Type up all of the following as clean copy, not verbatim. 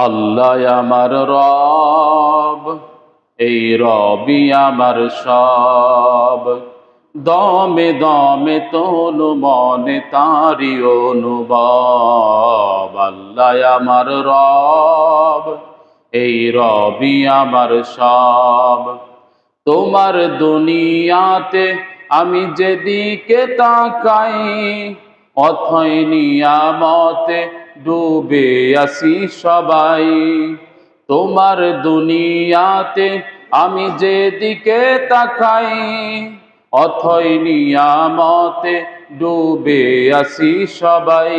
আল্লাহ আমার রব, এই রবি আমার সব। দমে দমে তনু মনে তারি অনুভব। আল্লাহ আমার রব, এই রবি আমার সব। তোমার দুনিয়াতে আমি যেদিকে তাকাই, অথই নিয়ামতে ডুবে আসি সবাই। তোমার দুনিয়াতে আমি যেদিকে তাকাই, অথই নিয়ামতে ডুবে আসি সবাই।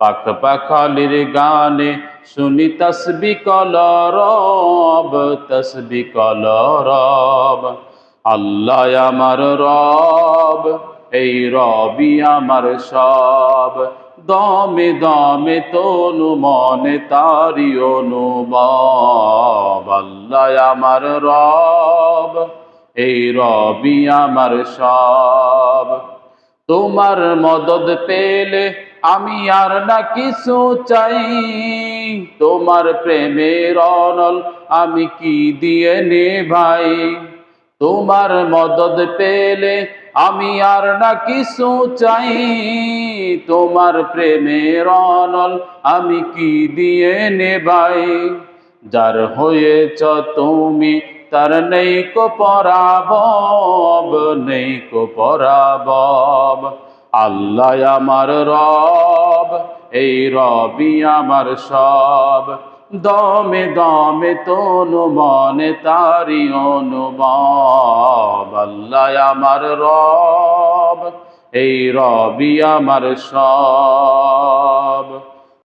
পাখ পাখালির গানে শুনি তসবি কলরব, তসবি কলরব। আল্লাহ আমার রব, এই রবি আমার সব। দমে দমে তনু মনে তারি অনুভব। আল্লাহ আমার রব, এই রবি আমার সব। তোমার মদদ পেলে আমি আর না কিছু চাই, তোমার প্রেমের অনল আমি কি দিয়ে নেভাই। তোমার মদদ পেলে আমি আর না কিছু চাই, তোমার প্রেমের অনল আমি কি দিয়ে নেভাই। যার হয়েছ তুমি তার নেই কো পরাভব, নেই কো পরাভব। আল্লাহ আমার রব, এই রবি আমার সব। দমে দমে তনু মনে তারি অনুভব। আল্লাহ আমার রব, এই রবি আমার সব।